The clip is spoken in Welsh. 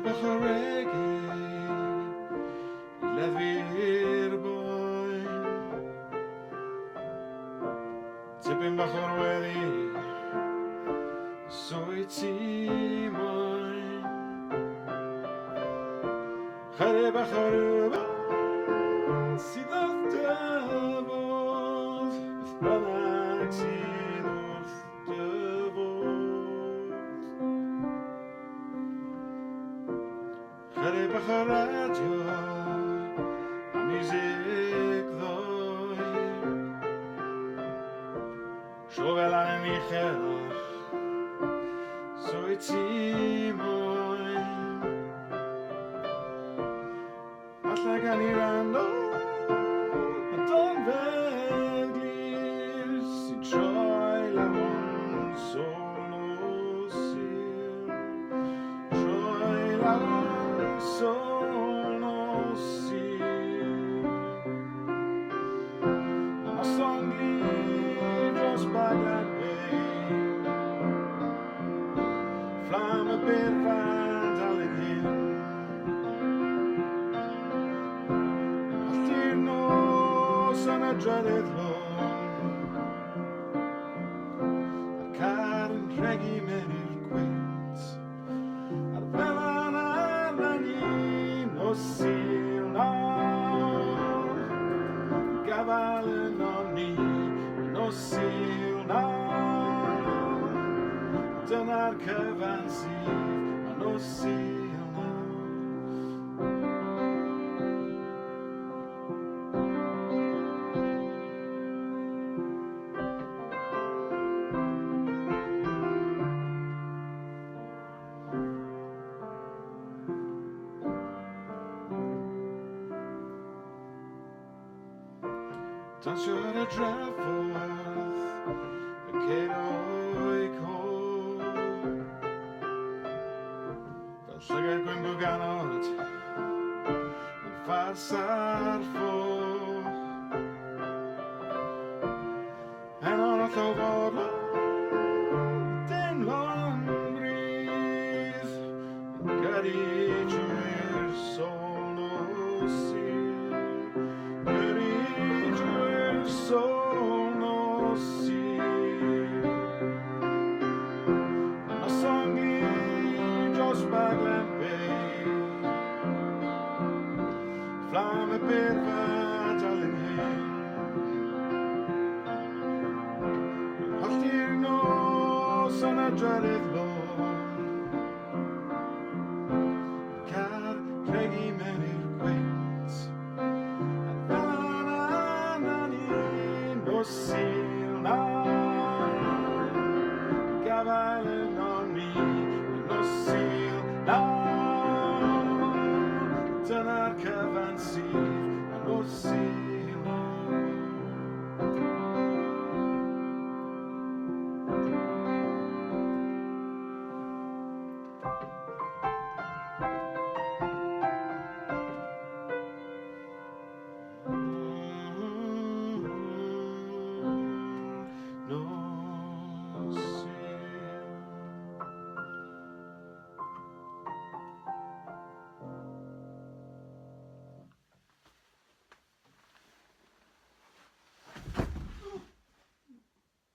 bachoregi levir boy tipping bachoredi soiti moy khare bachorba sidot devos banaxidot devos khare bacharadyo music doy shovel an michel soiti moy Atlaganirando Don Veglir si joy la one solo sil joy la one solo sil ma song livros bagate flamme per vandalen Sana dreaded long Ar karen regi menir quint Ar velan arani no sil na Gavalen oni no sil na Dyna'r cyfan sydd no sil na Don't show the drive forth, a kid oiko. Fel llygad gwyn bwganod, yn ffasar ffo. En o'n all o fod dim lon brith, yn gyrru drwy'r sôn o sil. Gyrru sono sil ma songi jos baglempe flamme per vadalen heen Haltir nos an adredet lo Car regi menir quint no sil na Gavalen oni no sil na Dyna'r cyfan sydd no sil